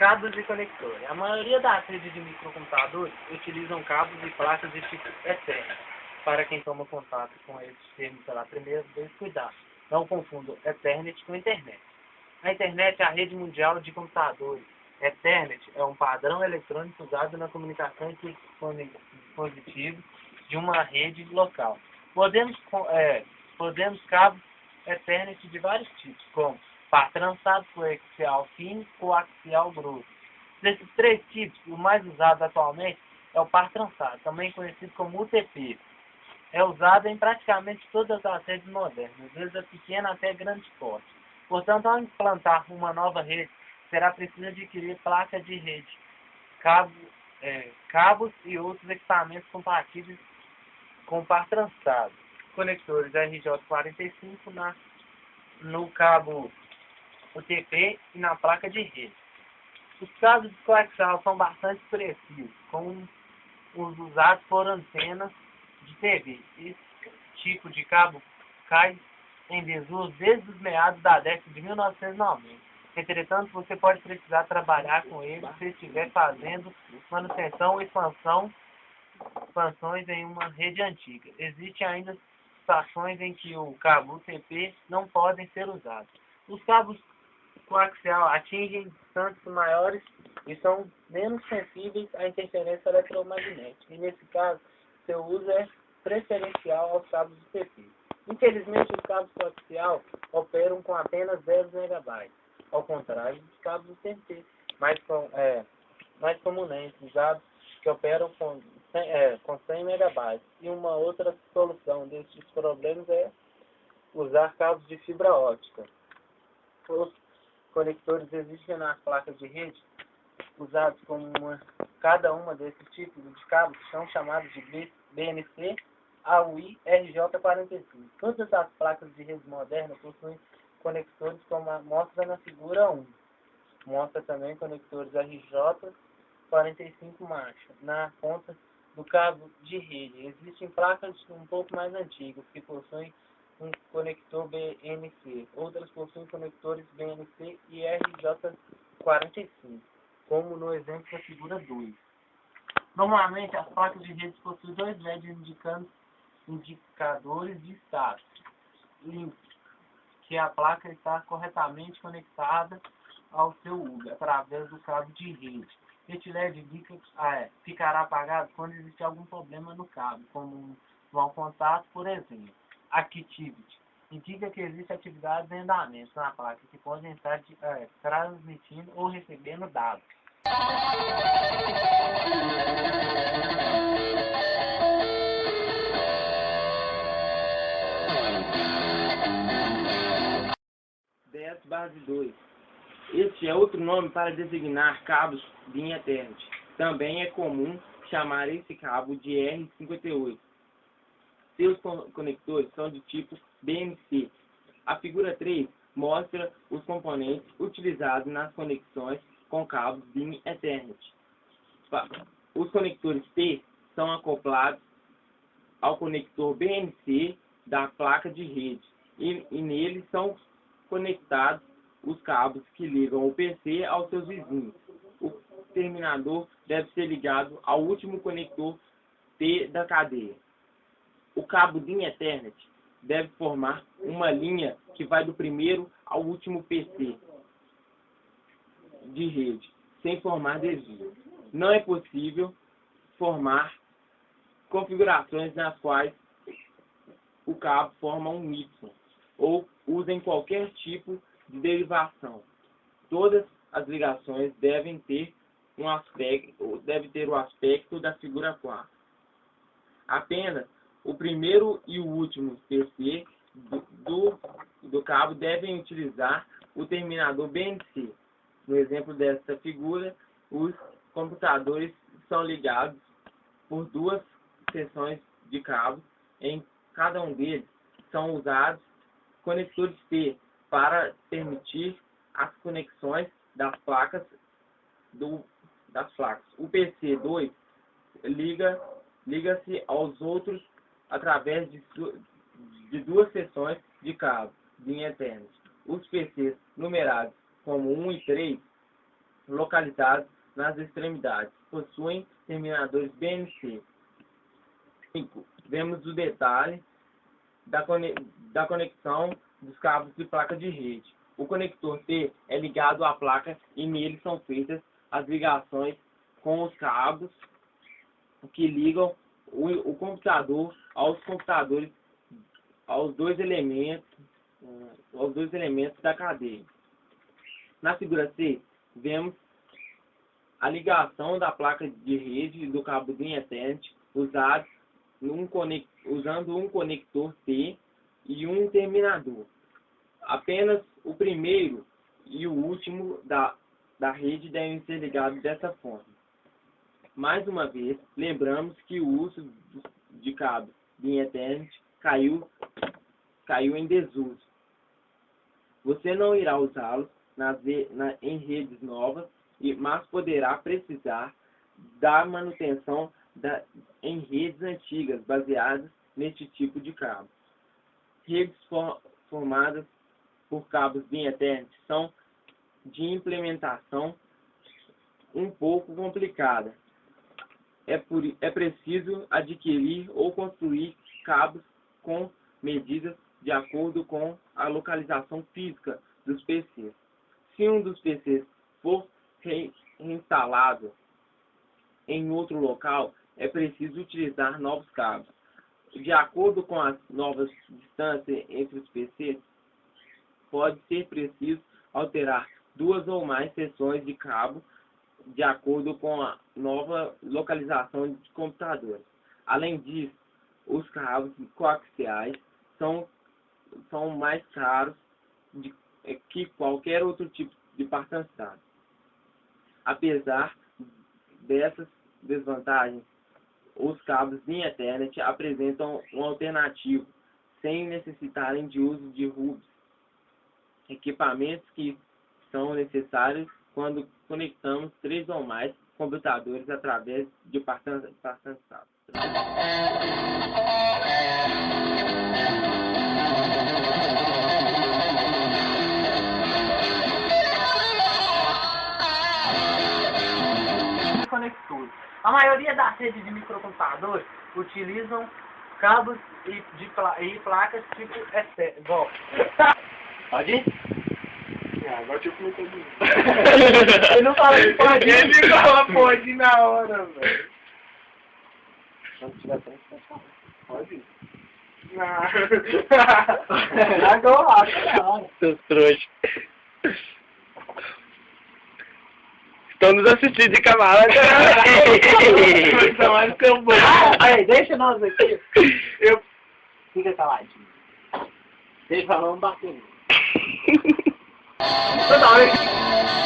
Cabos e conectores. A maioria das redes de microcomputadores utilizam cabos e placas de tipo Ethernet. Para quem toma contato com esses termos pela primeira vez, cuidado. Não confundam Ethernet com Internet. A Internet é a rede mundial de computadores. Ethernet é um padrão eletrônico usado na comunicação entre dispositivos de uma rede local. Podemos cabos Ethernet de vários tipos, como par trançado, coaxial fino, coaxial grosso. Desses três tipos, o mais usado atualmente é o par trançado, também conhecido como UTP. É usado em praticamente todas as redes modernas, desde a pequena até grande porte. Portanto, ao implantar uma nova rede, será preciso adquirir placa de rede, cabos e outros equipamentos compatíveis com par trançado. Conectores RJ45 no cabo UTP e na placa de rede. Os cabos de coaxial são bastante expressivos, com os usados por antenas de TV. Esse tipo de cabo cai em desuso desde os meados da década de 1990. Entretanto, você pode precisar trabalhar com ele se estiver fazendo manutenção ou expansões em uma rede antiga. Existem ainda situações em que o cabo UTP não podem ser usados. Os cabos coaxial atingem distâncias maiores e são menos sensíveis à interferência eletromagnética. E nesse caso, seu uso é preferencial aos cabos UTP. Infelizmente, os cabos coaxial operam com apenas 10 MB, ao contrário dos cabos UTP, mais comumente usados, que operam com 100 MB. E uma outra solução desses problemas é usar cabos de fibra óptica. Os conectores existem nas placas de rede, usados como cada uma desses tipos de cabos são chamados de BNC, AUI, RJ45. Todas as placas de rede moderna possuem conectores como mostra na figura 1. Mostra também conectores RJ45 marcha na ponta do cabo de rede. Existem placas um pouco mais antigas que possuem um conector BNC. Outras possuem conectores BNC e RJ45, como no exemplo da figura 2. Normalmente, as placas de rede possuem dois LEDs indicadores de status, que a placa está corretamente conectada ao seu USB através do cabo de rede. Este LED ficará apagado quando existir algum problema no cabo, como um mau contato, por exemplo. Activity indica que existe atividades em andamento na placa que podem estar transmitindo ou recebendo dados. DS-base 2. Este é outro nome para designar cabos linha Ethernet. Também é comum chamar esse cabo de R58. Seus conectores são de tipo BNC. A figura 3 mostra os componentes utilizados nas conexões com cabos DIN Ethernet. Os conectores T são acoplados ao conector BNC da placa de rede e nele são conectados os cabos que ligam o PC aos seus vizinhos. O terminador deve ser ligado ao último conector T da cadeia. O cabo DIN Ethernet deve formar uma linha que vai do primeiro ao último PC de rede, sem formar desvio. Não é possível formar configurações nas quais o cabo forma um Y, ou usem qualquer tipo de derivação. Todas as ligações devem ter o aspecto da figura 4. Apenas o primeiro e o último PC do cabo devem utilizar o terminador BNC. No exemplo desta figura, os computadores são ligados por duas seções de cabo. Em cada um deles são usados conectores T para permitir as conexões das placas. O PC2 liga-se aos outros através de duas seções de cabo DIN Ethernet. Os PCs numerados como 1 e 3 localizados nas extremidades. Possuem terminadores BNC. 5. Vemos o detalhe da conexão dos cabos de placa de rede. O conector T é ligado à placa e nele são feitas as ligações com os cabos que ligam o computador aos dois elementos da cadeia. Na figura C, vemos a ligação da placa de rede do cabo de Ethernet usando um conector T e um terminador. Apenas o primeiro e o último da rede devem ser ligados dessa forma. Mais uma vez, lembramos que o uso de cabos de Ethernet caiu em desuso. Você não irá usá-los em redes novas, mas poderá precisar da manutenção em redes antigas baseadas neste tipo de cabo. Redes formadas por cabos de Ethernet são de implementação um pouco complicada. É preciso adquirir ou construir cabos com medidas de acordo com a localização física dos PCs. Se um dos PCs for reinstalado em outro local, é preciso utilizar novos cabos. De acordo com as novas distâncias entre os PCs, pode ser preciso alterar 2 ou mais seções de cabo de acordo com a nova localização de computadores. Além disso, os cabos coaxiais são mais caros que qualquer outro tipo de par-trançado. Apesar dessas desvantagens, os cabos de Ethernet apresentam um alternativo, sem necessitarem de uso de hubs, equipamentos que são necessários quando conectamos 3 ou mais computadores através de par-trançado. Conectores. A maioria das redes de microcomputadores utilizam cabos e placas tipo igual. Pode ir? Agora eu comentei de Ele não fala que pode. Ele fala pode na hora, velho. Quando tiver tempo, você fala. Pode ir. Agora, seus trouxas. Estão nos assistindo de camarada. Mais que eu vou. Aí, deixa nós aqui. Fica caladinho. Deixa falando bater. Toda hora.